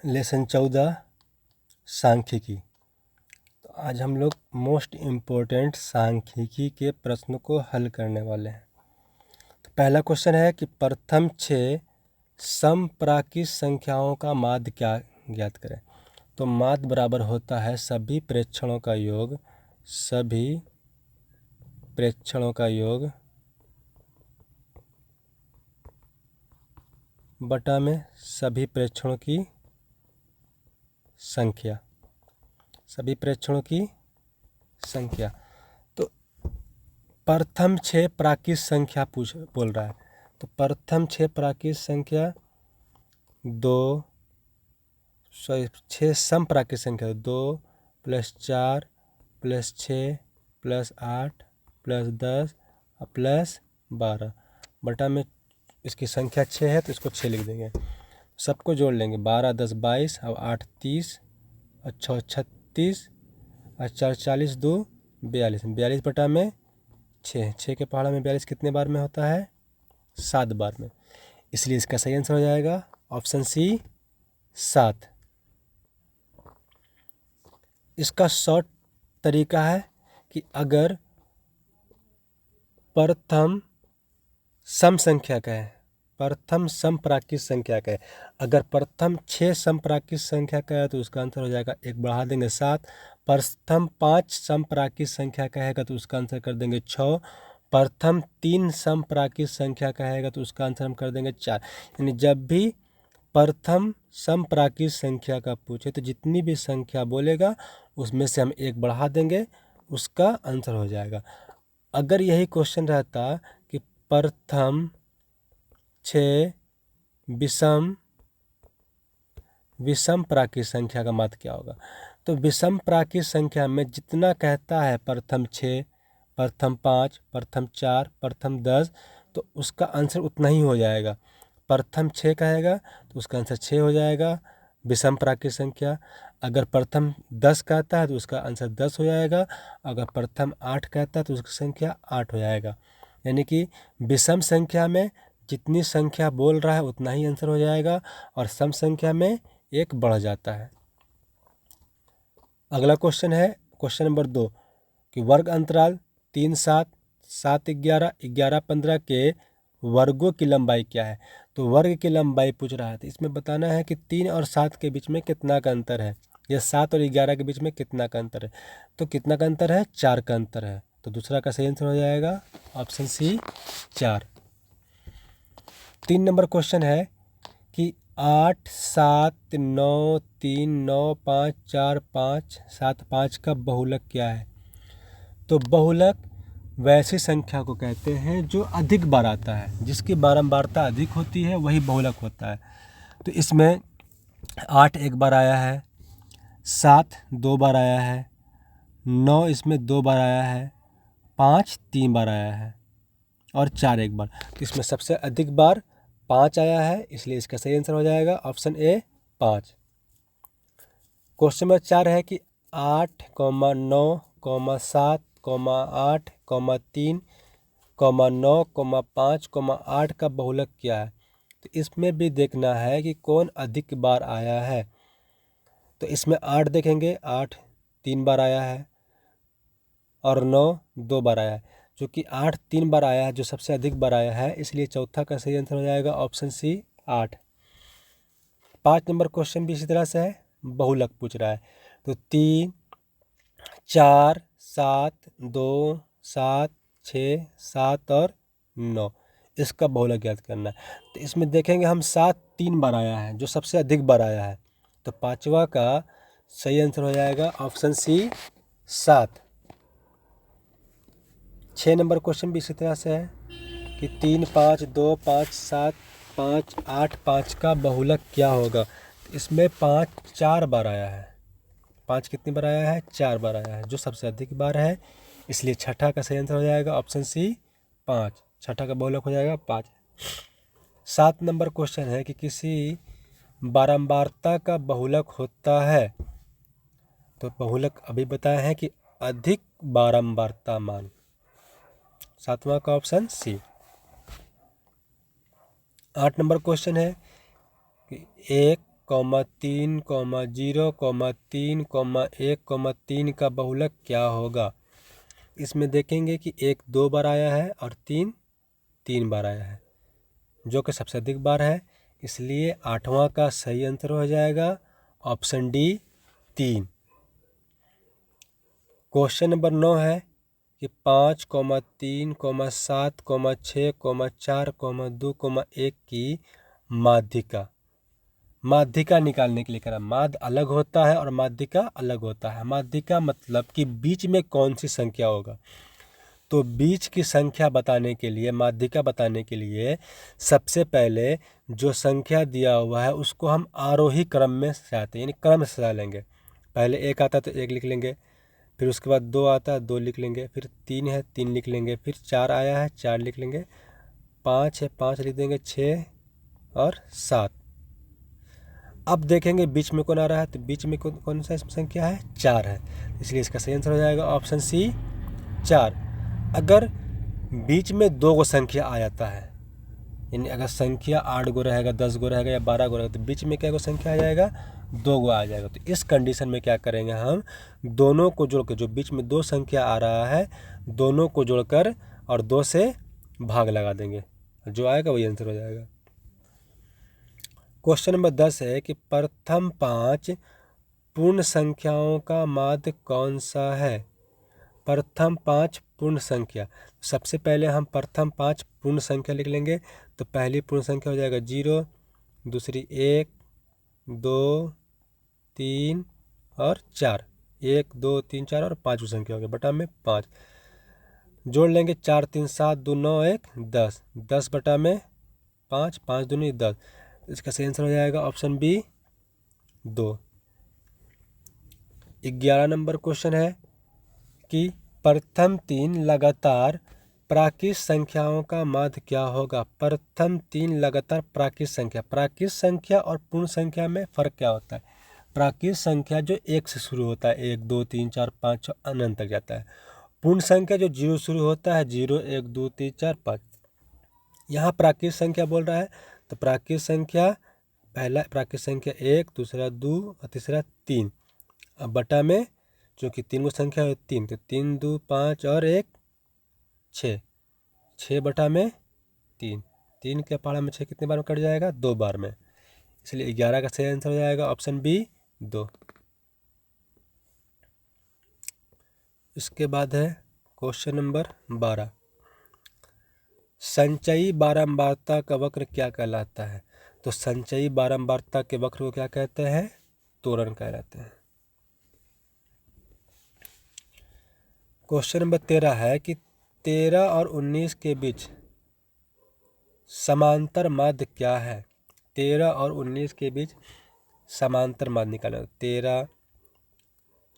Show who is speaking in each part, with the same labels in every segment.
Speaker 1: Lesson 14 सांख्यिकी। तो आज हम लोग मोस्ट इम्पोर्टेंट सांख्यिकी के प्रश्न को हल करने वाले हैं। तो पहला क्वेश्चन है कि प्रथम 6 समप्राकृत संख्याओं का माध्य क्या ज्ञात करें। तो माध्य बराबर होता है सभी प्रेक्षणों का योग, सभी प्रेक्षणों का योग बटा में सभी प्रेक्षणों की संख्या, सभी प्रेक्षणों की संख्या। तो प्रथम 6 प्राकृत संख्या बोल रहा है। तो प्रथम 6 प्राकृत संख्या 6 समप्राकृत संख्या 2 + 4 + 6 + 8 + 10 + 12 बटा में इसकी संख्या 6 है तो इसको 6 लिख देंगे। सबको जोड़ लेंगे 12 10 22 और 8 30 और 6 36 और 4 40 2 42 42 बटा में 6 के पहाड़ा में 42 कितने बार में होता है? 7 बार में। इसलिए इसका सही आंसर हो जाएगा ऑप्शन सी 7। इसका शॉर्ट तरीका है कि अगर प्रथम सम संख्या का है, प्रथम समप्राकृत संख्या का है, अगर प्रथम 6 समप्राकृत संख्या का है तो उसका आंसर हो जाएगा 1 बढ़ा देंगे 7। प्रथम 5 समप्राकृत संख्या का है तो उसका आंसर कर देंगे 6। प्रथम 3 समप्राकृत संख्या का है तो उसका आंसर हम कर देंगे 4। यानी जब भी प्रथम समप्राकृत संख्या का पूछे तो जितनी भी संख्या बोलेगा उसमें से हम 1 बढ़ा देंगे, उसका आंसर हो जाएगा। अगर यही क्वेश्चन रहता कि प्रथम 6 विषम प्राकृत संख्या का माध्य क्या होगा, तो विषम प्राकृत संख्या में जितना कहता है प्रथम 6, प्रथम 5, प्रथम 4, प्रथम 10 तो उसका आंसर उतना ही हो जाएगा। प्रथम 6 कहेगा तो उसका आंसर 6 हो जाएगा विषम प्राकृत संख्या। अगर प्रथम 10 कहता है तो उसका आंसर 10 हो जाएगा। अगर प्रथम 8 कहता है तो उसकी संख्या 8 हो जाएगा। यानी कि विषम संख्या में जितनी संख्या बोल रहा है उतना ही आंसर हो जाएगा और सम संख्या में 1 बढ़ जाता है। अगला क्वेश्चन है क्वेश्चन नंबर 2 कि वर्ग अंतराल 3 7 7 11 11 15 के वर्गों की लंबाई क्या है। तो वर्ग की लंबाई पूछ रहा है तो इसमें बताना है कि 3 और 7 के बीच में कितना का अंतर है, या 7 और 11 के बीच में कितना का अंतर है। तो कितना का अंतर है? 4 का अंतर है। तो दूसरा का सही आंसर हो जाएगा ऑप्शन सी 4। 3 नंबर क्वेश्चन है कि 8 7 9 3 9 5 4 5 7 5 का बहुलक क्या है। तो बहुलक वैसी संख्या को कहते हैं जो अधिक बार आता है, जिसकी बारंबारता अधिक होती है वही बहुलक होता है। तो इसमें 8 1 बार आया है, 7 2 बार आया है, 9 इसमें 2 बार आया है, 5 3 बार आया है और 4 1 बार। तो इसमें सबसे अधिक बार 5 आया है, इसलिए इसका सही आंसर हो जाएगा ऑप्शन ए 5। क्वेश्चन नंबर 4 है कि 8 9 7 8 3 9 5 8 का बहुलक क्या है। तो इसमें भी देखना है कि कौन अधिक बार आया है। तो इसमें 8 देखेंगे, 8 3 बार आया है और 9 2 बार आया है। जो कि 8 3 बार आया है, जो सबसे अधिक बार आया है, इसलिए चौथा का सही आंसर हो जाएगा ऑप्शन सी 8। 5 नंबर क्वेश्चन भी इसी तरह से है, बहुलक पूछ रहा है। तो 3 4 7 2 7 6 7 और 9 इसका बहुलक ज्ञात करना है। तो इसमें देखेंगे हम 7 3 बार आया है, जो सबसे अधिक बार आया है। तो पांचवा का सही आंसर हो जाएगा ऑप्शन सी 7। 6 नंबर क्वेश्चन भी इसी तरह से है कि 3 5 2 5 7 5 8 5 का बहुलक क्या होगा। इसमें 5 4 बार आया है। 5 कितनी बार आया है? 4 बार आया है, जो सबसे अधिक बार है, इसलिए छठा का सही आंसर हो जाएगा ऑप्शन सी 5। छठा का बहुलक हो जाएगा 5। 7 नंबर क्वेश्चन है कि किसी बारंबारता का बहुलक होता है। तो बहुलक अभी बताया है कि अधिक बारंबारता मान। 7वां का ऑप्शन सी। 8 नंबर क्वेश्चन है कि 1 1,3,0,3,1,3 का बहुलक क्या होगा। इसमें देखेंगे कि 1 2 बार आया है और 3 3 बार आया है, जो कि सबसे अधिक बार है, इसलिए 8वां का सही आंसर हो जाएगा ऑप्शन डी 3। क्वेश्चन नंबर 9 है कि 5, 3, 7, 6, 4, 2, 1 की माध्यिका निकालने के लिए कह रहा है। माध्य अलग होता है और माध्यिका अलग होता है। माध्यिका मतलब कि बीच में कौन सी संख्या होगा। तो बीच की संख्या बताने के लिए, माध्यिका बताने के लिए सबसे पहले जो संख्या दिया हुआ है उसको हम आरोही क्रम में सजाते हैं, यानी क्रम से सजा लेंगे। पहले 1 आता है तो 1 लिख लेंगे, फिर उसके बाद 2 आता है 2 लिख लेंगे, फिर 3 है 3 लिख लेंगे, फिर 4 आया है 4 लिख लेंगे, 5 है 5 लिख देंगे, 6 और 7। अब देखेंगे बीच में कौन आ रहा है, तो बीच में कौन सा संख्या है, 4 है, इसलिए इसका सही आंसर हो जाएगा ऑप्शन सी 4। अगर बीच में 2 गो संख्या आ जाता है, यानी अगर संख्या 8 गो रहेगा, 10 गो रहेगा या 12 गो रहेगा, तो बीच में क्या गो संख्या आ जाएगा, 2 गो आ जाएगा। तो इस कंडीशन में क्या करेंगे, हम दोनों को जोड़कर, जो बीच में 2 संख्या आ रहा है दोनों को जोड़कर और 2 से भाग लगा देंगे, जो आएगा वही आंसर हो जाएगा। क्वेश्चन नंबर 10 है कि प्रथम 5 पूर्ण संख्याओं का माध्य कौन सा है। प्रथम 5 पूर्ण संख्या, सबसे पहले हम प्रथम 5 पूर्ण संख्या लिख लेंगे। तो पहली पूर्ण संख्या हो जाएगा 0, दूसरी 1, 2, 3 और 4। 1 2 3 4 और 5 संख्या हो गया, बटा में 5 जोड़ लेंगे। 4 3 7 2 9 1 10, 10 बटा में 5, 5 दूनी 10। इसका सही आंसर हो जाएगा ऑप्शन बी 2। 11 नंबर क्वेश्चन है कि प्रथम 3 लगातार प्राकृत संख्याओं का माध्य क्या होगा। प्रथम 3 लगातार प्राकृत संख्या और पूर्ण संख्या में फर्क क्या होता है। प्राकृत संख्या जो 1 से शुरू होता है, 1 2 3 4 5 6 अनंत तक जाता है। पूर्ण संख्या जो 0 शुरू होता है, 0 1 2 3 4 5। यहाँ प्राकृत संख्या बोल रहा है, तो प्राकृत संख्या, पहला प्राकृत संख्या 1, दूसरा 2 और तीसरा 3। अब बटा में चूँकि 3 गो संख्या है 3, तो 3 2 5 और 1 6, 6 बटा में 3। 3 के पहाड़ा में 6 कितने बार में कट जाएगा, 2 बार में, इसलिए 11 का सही आंसर हो जाएगा ऑप्शन बी 2। इसके बाद है क्वेश्चन नंबर 12, संचयी बारंबारता का वक्र क्या कहलाता है। तो संचयी बारंबारता के वक्र को क्या कहते हैं, त्वरण कहलाते हैं। क्वेश्चन नंबर 13 है कि 13 और 19 के बीच समांतर माध्य क्या है। 13 और 19 के बीच समांतर माध्य निकालना। 13,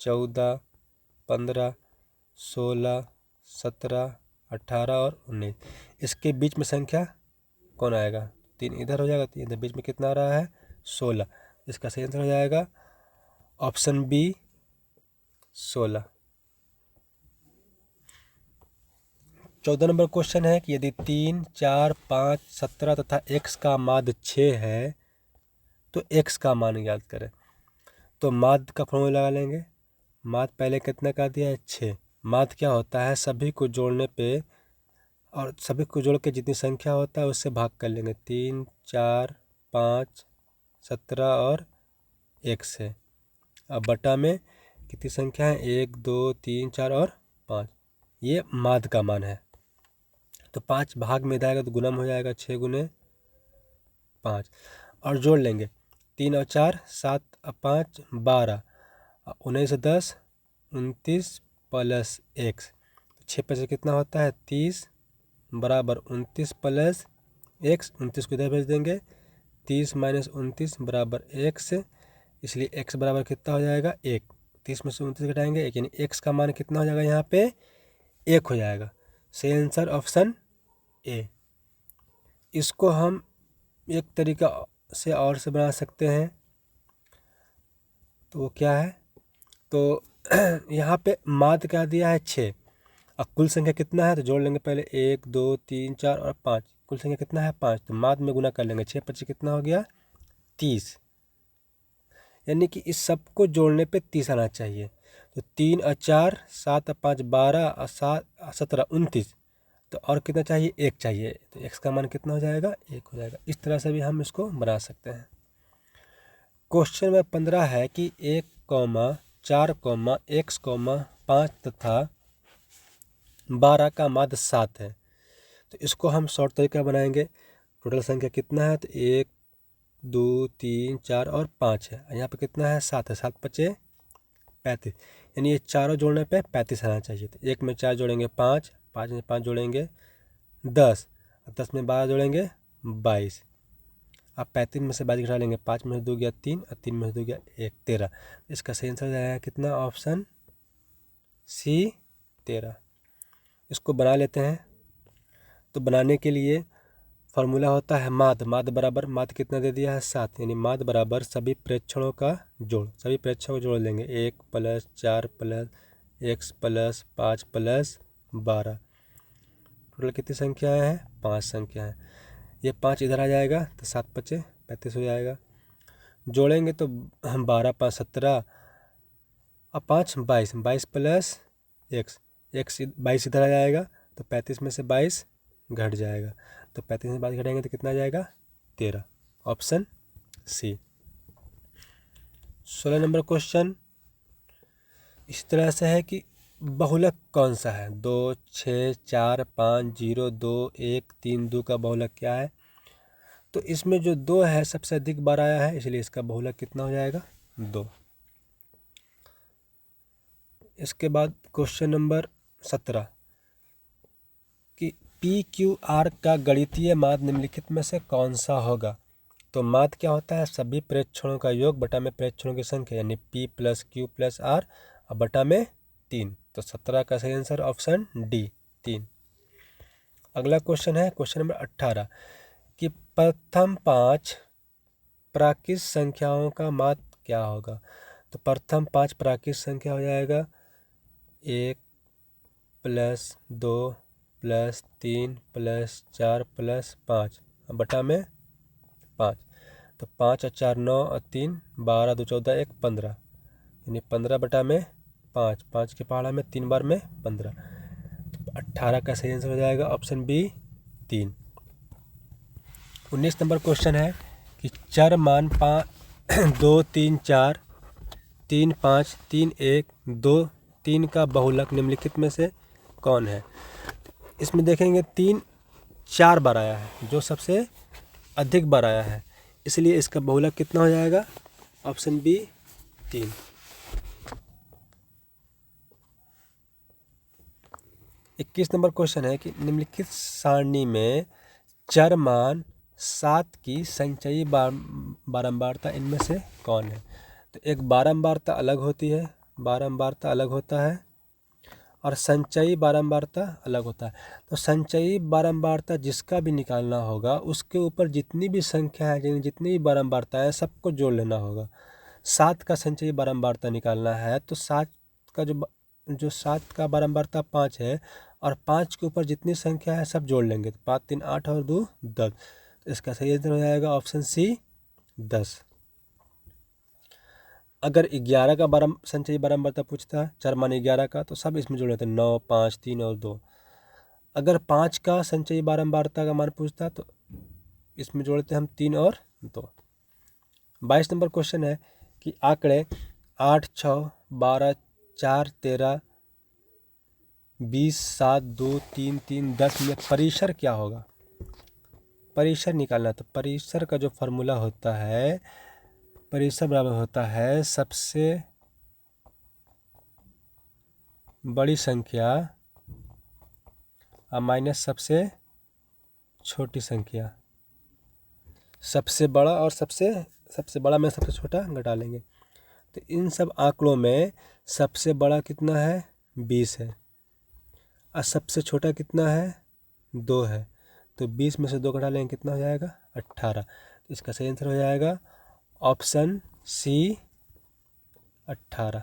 Speaker 1: 14, 15, 16, 17, 18 और 19, इसके बीच में संख्या कौन आएगा। 3 इधर हो जाएगा, 3 इधर, बीच में कितना आ रहा है, 16। इसका सही आंसर हो जाएगा ऑप्शन बी 16। 14 नंबर क्वेश्चन है कि यदि 3, 4, 5, 17 तथा x का माध्य 6 है तो x का मान ज्ञात करें। तो माध्य का फॉर्मूला लगा लेंगे। माध्य पहले कितना का दिया है, 6। माध्य क्या होता है, सभी को जोड़ने पे और सभी को जोड़ के जितनी संख्या होता है उससे भाग कर लेंगे। 3, 4, 5, 17 और 1 से। अब बटा में कितनी संख्या है, 1 2 3 4 और 5, ये माध्य का मान है। तो 5 भाग में जाएगा तो गुणम हो जाएगा, 6 गुने 5 और जोड़ लेंगे। 3 और 4 7 और 5 12, 19 से 10 29 प्लस 1, 6 पे से कितना होता है 30 बराबर 29 प्लस 1, 29 को इधर भेज देंगे। 30 माइनस 29 बराबर 1, इसलिए x बराबर कितना हो जाएगा 1। 30 में से 29 घटाएंगे 1, यानी x का मान कितना हो जाएगा यहाँ पे 1 हो जाएगा। सही आंसर ऑप्शन ए। इसको हम एक तरीका से और से बना सकते हैं, तो वो क्या है, तो यहाँ पे माध्य क्या दिया है 6 और कुल संख्या कितना है, तो जोड़ लेंगे पहले 1 2 3 4 और 5, कुल संख्या कितना है 5, तो माध्य में गुना कर लेंगे। 6 25 कितना हो गया 30, यानी कि इस सब को जोड़ने पे 30 आना चाहिए। तो 3 और 4, 7 और 5 12 और 7 17 29। तो और कितना चाहिए? 1 चाहिए। तो x का मान कितना हो जाएगा? 1 हो जाएगा। इस तरह से भी हम इसको बना सकते हैं। क्वेश्चन नंबर 15 है कि 1, 4, x, 5 तथा 12 का माध्य 7 है। तो इसको हम शॉर्ट तरीका बनाएंगे। टोटल संख्या कितना है? तो 1, 2, 3, 4 और 5 है। यहाँ पे कितना है? 7 है। 7 पचे 35, यानी ये चारों जोड़ने पे 35 आना चाहिए। तो 1 में 4 जोड़ेंगे 5, 5 में 5 जोड़ेंगे 10, 10 में 12 जोड़ेंगे 22। अब 35 में से 22 घटा लेंगे, 5 में से 2 गया 3 और 3 में से 2 गया 1, 13। इसका सही आंसर हो जाएगा कितना? Option C 13। इसको बना लेते हैं। तो बनाने के लिए फार्मूला होता है माध्य बराबर माध्य कितना दे दिया है? 7, यानी माध्य बराबर सभी प्रेक्षणों का जोड़। सभी प्रेक्षणों को जोड़ लेंगे, 1 + 4 + x + 5 + 12। टोटल कितनी संख्याएँ हैं? 5 संख्याएँ। ये 5 इधर आ जाएगा तो 7 पचे 35 हो जाएगा। जोड़ेंगे तो 12 5 17 और 5 22, 22 + x, 22 इधर आ जाएगा तो 35 में से 22 घट जाएगा। तो 35 में 22 घटाएंगे तो कितना आ जाएगा? 13। Option C. 16 नंबर क्वेश्चन इस तरह से है कि बहुलक कौन सा है? 2, 6, 4, 5, 0, 2, 1, 3, 2 का बहुलक क्या है? तो इसमें जो 2 है सबसे अधिक बार आया है, इसलिए इसका बहुलक कितना हो जाएगा? 2। इसके बाद क्वेश्चन नंबर 17 कि PQR का गणितीय माध्य निम्नलिखित में से कौन सा होगा? तो माध्य क्या होता है? सभी प्रेक्षणों का योग बटा में प्रेक्षणों की संख्या, यानी P + Q + R और बटा में 3। तो 17 का सही आंसर ऑप्शन डी 3। अगला क्वेश्चन है क्वेश्चन नंबर 18 कि प्रथम 5 प्राकृत संख्याओं का माध्य क्या होगा? तो प्रथम 5 प्राकृत संख्या हो जाएगा 1 + 2 + 3 + 4 + 5 बटा में 5। तो 5 और 4 9 और 3 12, 2 14, 1 15, यानी 15 बटा में 5, 5 के पहाड़ा में 3 बार में 15। तो 18 का सही आंसर हो जाएगा ऑप्शन बी 3। 19 नंबर क्वेश्चन है कि चर मान 2 3 4 3 5 3 1 2 3 का बहुलक निम्नलिखित में से कौन है? इसमें देखेंगे 3 4 बार आया है, जो सबसे अधिक बार आया है, इसलिए इसका बहुलक कितना हो जाएगा? Option B 3। 21 नंबर क्वेश्चन है कि निम्नलिखित सारणी में चर मान 7 की संचयी बारंबारता इनमें से कौन है? तो एक बारंबारता अलग होती है, बारंबारता अलग होता है और संचयी बारंबारता अलग होता है। तो संचयी बारंबारता जिसका भी निकालना होगा उसके ऊपर जितनी भी संख्या है, जितनी भी बारंबारता है, सबको जोड़ लेना होगा। 7 का संचयी बारंबारता निकालना है तो 7 का जो 7 का बारंबारता 5 है और 5 के ऊपर जितनी संख्या है सब जोड़ लेंगे। तो 5 3 8 और 2 10। तो इसका सही आंसर हो जाएगा ऑप्शन सी 10। अगर 11 का संचयी बारंबारता पूछता है, चर मान 11 का, तो सब इसमें जोड़ लेते हैं 9 5 3 और 2। अगर 5 का संचयी बारंबारता का मान पूछता है तो इसमें जोड़ते हैं हम 3 और 2। 22 नंबर क्वेश्चन है कि आंकड़े 8 6 12 4 13 20 7 2 3 3 10 में परिसर क्या होगा? परिसर निकालना। तो परिसर का जो फॉर्मूला होता है, परिसर बराबर होता है सबसे बड़ी संख्या माइनस सबसे छोटी संख्या। सबसे बड़ा और सबसे बड़ा में सबसे छोटा घटा लेंगे। तो इन सब आंकड़ों में सबसे बड़ा कितना है? 20 है और सबसे छोटा कितना है? 2 है। तो 20 में से 2 घटा लेंगे, कितना हो जाएगा? 18। तो इसका सही आंसर हो जाएगा ऑप्शन सी 18।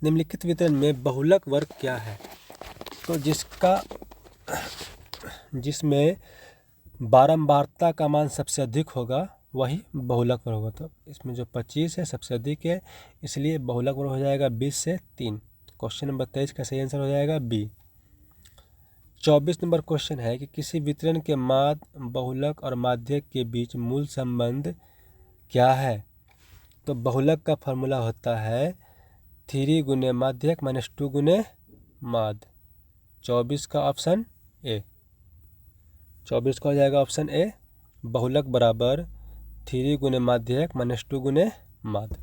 Speaker 1: निम्नलिखित वितरण में बहुलक वर्ग क्या है? तो जिसमें बारंबारता का मान सबसे अधिक होगा वही बहुलक वर्ग होगा। तो इसमें जो 25 है सबसे अधिक है, इसलिए बहुलक वर्ग हो जाएगा 20 से 3। क्वेश्चन नंबर 23 का सही आंसर हो जाएगा बी। 24 नंबर क्वेश्चन है कि किसी वितरण के माध्य, बहुलक और माध्यक के बीच मूल संबंध क्या है। तो बहुलक का फॉर्मूला होता है 3 गुने माध्यक माइनस 2 गुने माध्य। 24 का ऑप्शन ए, 24 का हो जाएगा ऑप्शन ए, बहुलक बराबर 3 गुने माध्यक माइनस 2 गुने माध्य।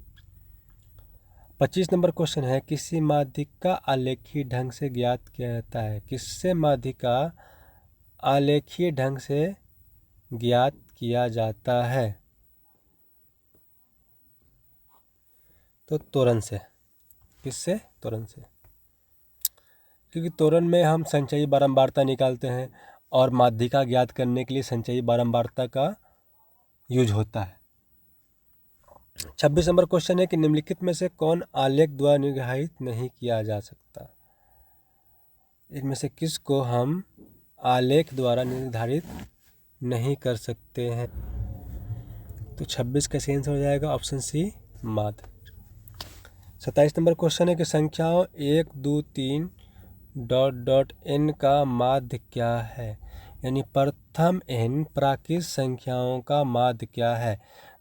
Speaker 1: 25 नंबर क्वेश्चन है किसी माध्यक का आलेखीय ढंग से ज्ञात किया जाता है। किससे माध्यक का आलेखीय ढंग से ज्ञात किया जाता है। तो त्वरण से। किससे? त्वरण से, क्योंकि त्वरण में हम संचयी बारंबारता निकालते हैं और माध्यिका ज्ञात करने के लिए संचयी बारंबारता का यूज होता है। 26 नंबर क्वेश्चन है कि निम्नलिखित में से कौन आलेख द्वारा निर्धारित नहीं किया जा सकता। इनमें से किसको हम आलेख द्वारा निर्धारित नहीं कर सकते हैं। तो 26 का सही आंसर हो जाएगा ऑप्शन सी, माध्य। 27 नंबर क्वेश्चन है कि संख्याओं 1 2 3 डॉट डॉट n का माध्य क्या है। यानी प्रथम n प्राकृत संख्याओं का माध्य क्या है।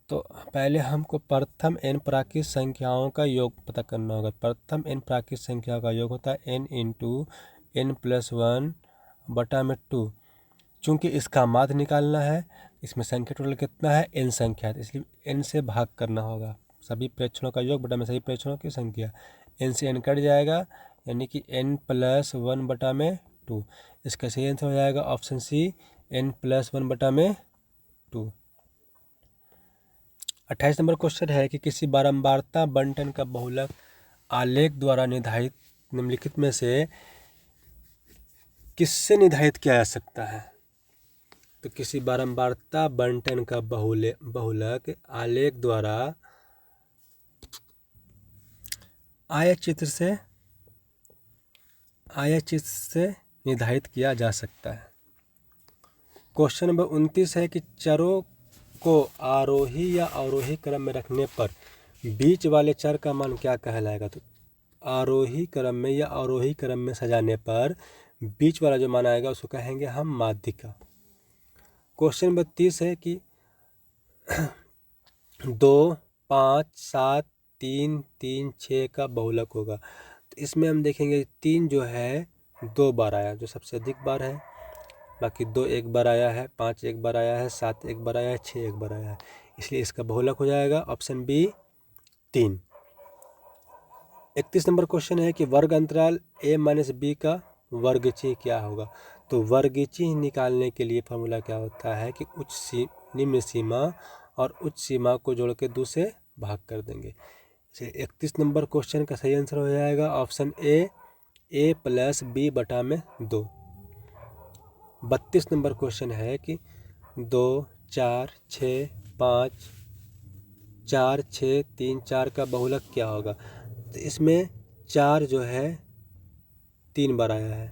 Speaker 1: तो पहले हमको प्रथम n प्राकृत संख्याओं का योग पता करना होगा। प्रथम n प्राकृत संख्याओं का योग होता है n इंटू n प्लस 1 बटा में 2। चूँकि इसका माध्य निकालना है, इसमें संख्या टोटल कितना है, n संख्या है, इसलिए n से भाग करना होगा। सभी प्रेक्षणों का योग बटा में सभी प्रेक्षणों की संख्या, n से n कट जाएगा, यानी कि n प्लस 1 बटा में 2। इसका सही आंसर हो जाएगा ऑप्शन सी, n प्लस 1 बटा में 2। 28 नंबर क्वेश्चन है कि किसी बारंबारता बंटन का बहुलक आलेख द्वारा निर्धारित निम्नलिखित में से किससे निर्धारित किया जा सकता है। तो किसी बारंबारता बंटन का बहुलक आलेख द्वारा आयत चित्र से निर्धारित किया जा सकता है। क्वेश्चन नंबर 29 है कि चरों को आरोही या अवरोही क्रम में रखने पर बीच वाले चर का मान क्या कहलाएगा। तो आरोही क्रम में या अवरोही क्रम में सजाने पर बीच वाला जो मान आएगा उसको कहेंगे हम माध्यिका। क्वेश्चन नंबर 30 है कि 2 5 7 3 3 6 का बहुलक होगा। तो इसमें हम देखेंगे 3 जो है 2 बार आया, जो सबसे अधिक बार है। बाकी 2 एक बार आया है, 5 एक बार आया है, 7 एक बार आया है, 6 एक बार आया है, इसलिए इसका बहुलक हो जाएगा ऑप्शन बी, 3। 31 नंबर क्वेश्चन है कि वर्ग अंतराल a माइनस बी का वर्गचिह्न क्या होगा। तो वर्गचिह्न निकालने के लिए फॉर्मूला क्या होता है कि निम्न सीमा और उच्च सीमा को जोड़ के 2 से भाग कर देंगे। 31 नंबर क्वेश्चन का सही आंसर हो जाएगा ऑप्शन ए प्लस बी बटा में 2। 32 नंबर क्वेश्चन है कि 2 4 6 5 4 6 3 4 का बहुलक क्या होगा। तो इसमें 4 जो है 3 बार आया है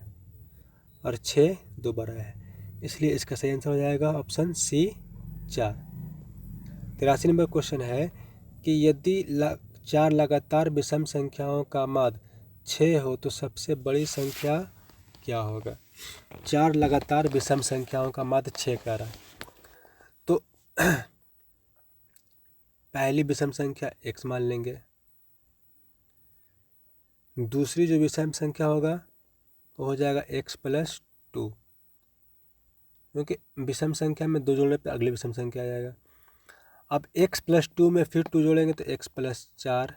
Speaker 1: और 6 2 बार आया है, इसलिए इसका सही आंसर हो जाएगा ऑप्शन सी, 4। 83 नंबर क्वेश्चन है कि यदि 4 लगातार विषम संख्याओं का माध्य 6 हो तो सबसे बड़ी संख्या क्या होगा। 4 लगातार विषम संख्याओं का माध्य 6 कह रहा है। तो पहली विषम संख्या x मान लेंगे, दूसरी जो विषम संख्या होगा वो हो जाएगा x प्लस 2, क्योंकि विषम संख्या में 2 जोड़ने पर अगली विषम संख्या आ जाएगा। अब x प्लस 2 में फिर 2 जोड़ेंगे तो x प्लस 4,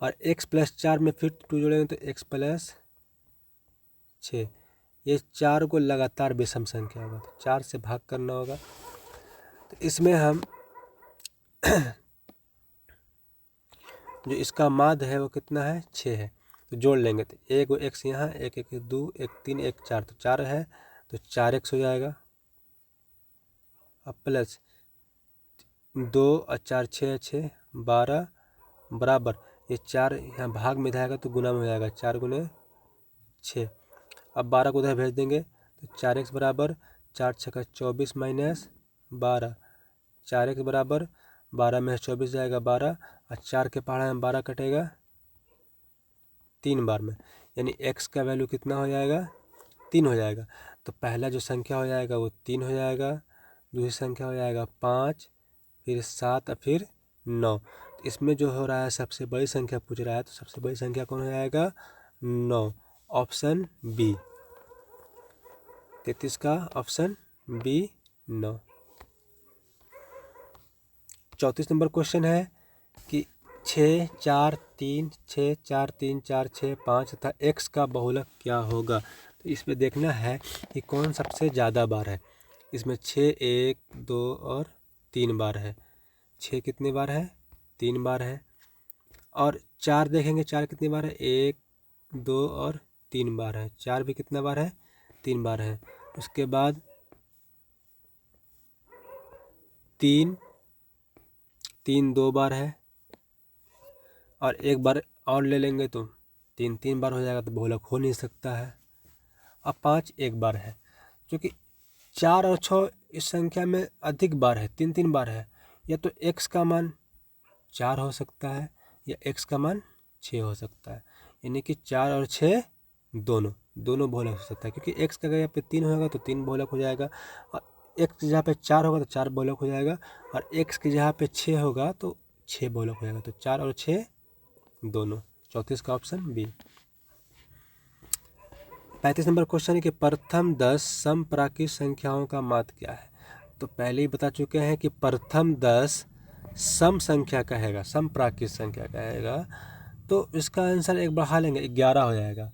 Speaker 1: और x प्लस 4 में फिर 2 जोड़ेंगे तो x प्लस 6। ये 4 को लगातार विषम संख्या होगा, तो 4 से भाग करना होगा। तो इसमें हम जो इसका माध्य है वो कितना है, 6 है, तो जोड़ लेंगे तो एक x यहाँ, एक 2 एक 3 एक 4, तो 4 है तो 4x हो जाएगा। अब प्लस 2 और 4 6 6 12 बराबर, ये 4 यहाँ भाग में जाएगा तो गुना में हो जाएगा, 4 गुने 6। अब 12 को उधर भेज देंगे तो 4x बराबर 4 6 24 माइनस 12, 4x बराबर 12 में 24 जाएगा 12, और 4 के पहाड़ा में 12 कटेगा 3 बार में, यानी x का वैल्यू कितना हो जाएगा 3 हो जाएगा। तो पहला जो संख्या हो जाएगा वो 3 हो जाएगा, दूसरी संख्या हो जाएगा 5, फिर 7 और फिर 9। तो इसमें जो हो रहा है सबसे बड़ी संख्या पूछ रहा है, तो सबसे बड़ी संख्या कौन हो जाएगा 9, ऑप्शन बी। 33 का ऑप्शन बी 9। 34 नंबर क्वेश्चन है कि 6 4 3 6 4 3 4 6 5 तथा x का बहुलक क्या होगा। तो इसमें देखना है कि कौन सबसे ज़्यादा बार है। इसमें 6 1 2 और 3 बार है। 6 कितने बार है 3 बार है, और 4 देखेंगे 4 कितनी बार है 1 2 और 3 बार है। 4 भी कितना बार है 3 बार है। उसके बाद 3 2 बार है, और एक बार और ले लेंगे तो 3 बार हो जाएगा, तो बहुलक हो नहीं सकता है। अब 5 एक बार है, क्योंकि 4 और 6 इस संख्या में अधिक बार है, 3 बार है। या तो x का मान 4 हो सकता है या x का मान 6 हो सकता है, यानी कि 4 और 6 दोनों बहुलक हो सकता है। क्योंकि x का जगह पे 3 होगा तो 3 बहुलक हो जाएगा, और x की जगह पे 4 होगा तो 4 बहुलक हो जाएगा, और x की जगह पे 6 होगा तो 6 बहुलक हो जाएगा। तो 4 और 6 दोनों। 34 का ऑप्शन बी। 35 नंबर क्वेश्चन है कि प्रथम 10 समप्राकृत संख्याओं का माध्य क्या है। तो पहले ही बता चुके हैं कि प्रथम 10 सम संख्या कहेगा, समप्राकृत संख्या कहेगा, तो इसका आंसर एक बढ़ा लेंगे 11 हो जाएगा।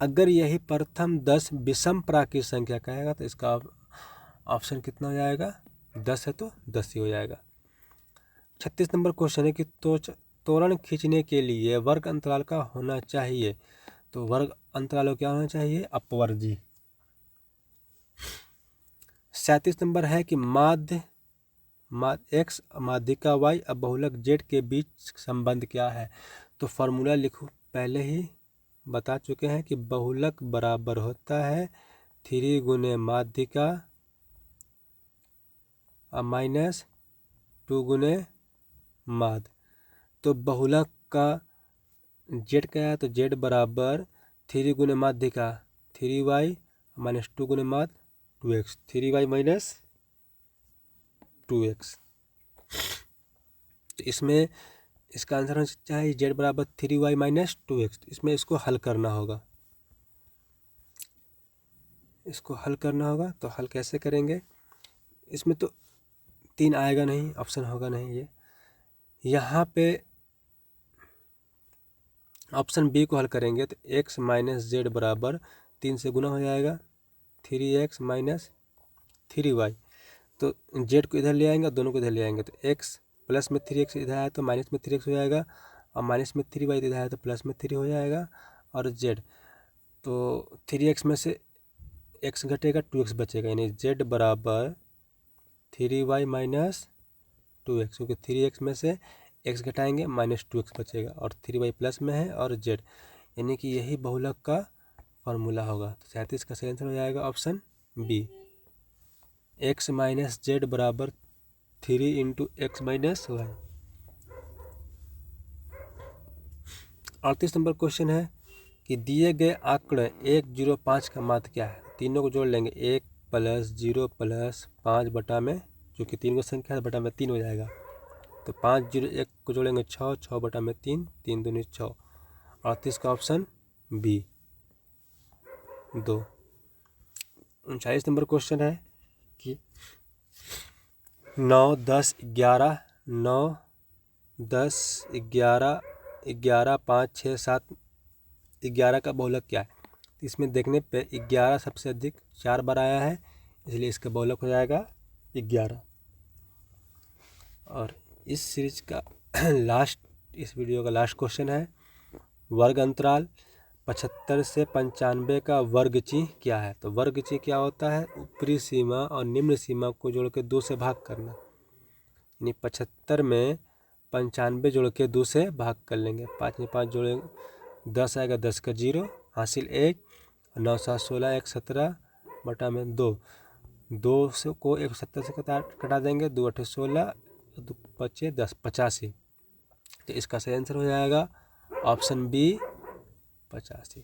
Speaker 1: अगर यही प्रथम 10 विषम प्राकृत संख्या कहेगा तो इसका ऑप्शन कितना हो जाएगा 10 है तो 10 ही हो जाएगा। 36 नंबर क्वेश्चन है कि त्वरण खींचने के लिए वर्ग अंतराल का होना चाहिए। तो वर्ग अंतराल क्या होना चाहिए अपवर्जी। 37 नंबर है कि माध्य x माध्यिका y और बहुलक z के बीच संबंध क्या है। तो फॉर्मूला लिखो, पहले ही बता चुके हैं कि बहुलक बराबर होता है 3 गुने माध्यिका माइनस 2 गुने माध्य। तो बहुलक का z क्या है, तो z बराबर 3 गुने माध्यिका 3y माइनस 2 गुने माध्य 2x, 3y माइनस 2x। तो इसमें इसका आंसर होना चाहिए z बराबर 3y माइनस 2x। इसमें इसको हल करना होगा, तो हल कैसे करेंगे। इसमें तो 3 आएगा नहीं, ऑप्शन होगा नहीं ये। यहाँ पे ऑप्शन बी को हल करेंगे तो x माइनस जेड बराबर 3 से गुना हो जाएगा 3x माइनस 3y। तो z को इधर ले आएंगे, दोनों को इधर ले आएंगे, तो x प्लस में 3x इधर आया तो माइनस में 3x हो जाएगा, और माइनस में 3y इधर आया तो प्लस में 3 हो जाएगा। और z तो 3x में से x घटेगा 2x बचेगा, यानी z बराबर 3y माइनस 2x, क्योंकि 3x में से x घटाएंगे माइनस 2x बचेगा, और 3y प्लस में है और z, यानी कि यही बहुलक का फॉर्मूला होगा। तो 37 का सही आंसर हो जाएगा option B, x minus Z बराबर 3 into X minus Y. 38 number question है कि दिए गए आंकड़े 105 का माध्य क्या है। तीनों को जोड़ लेंगे 1 प्लस 0 प्लस 5 बटा में, जो कि 3 को संख्या है, बटा में 3 हो जाएगा। तो 5 0 1 को जोड़ेंगे 6, 6 बटा में 3, 3 दूनी 6। 38 का ऑप्शन बी 2। 39 नंबर क्वेश्चन है कि 9 10 11 9 10 11 11 5 6 7 11 का बहुलक क्या है। तो इसमें देखने पे 11 सबसे अधिक 4 बार आया है, इसलिए इसका बहुलक हो जाएगा 11। और इस सीरीज का इस वीडियो का लास्ट क्वेश्चन है वर्ग अंतराल 75 से 95 का वर्ग चिन्ह क्या है। तो वर्ग चिन्ह क्या होता है, ऊपरी सीमा और निम्न सीमा को जोड़ के 2 से भाग करना, यानी 75 में 95 जोड़ के 2 से भाग कर लेंगे। 5 में 5 जोड़ेंगे 10 आएगा, 10 का 0 हासिल 1, 9 7 16 1 17 बटा में 2। 2 से को 170 से कटा देंगे, 2 8 16, 2 5 10, 85। तो इसका सही आंसर हो जाएगा ऑप्शन बी 85।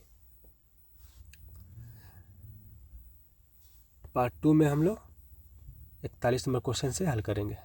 Speaker 1: पार्ट 2 में हम लोग 41 नंबर क्वेश्चन से हल करेंगे।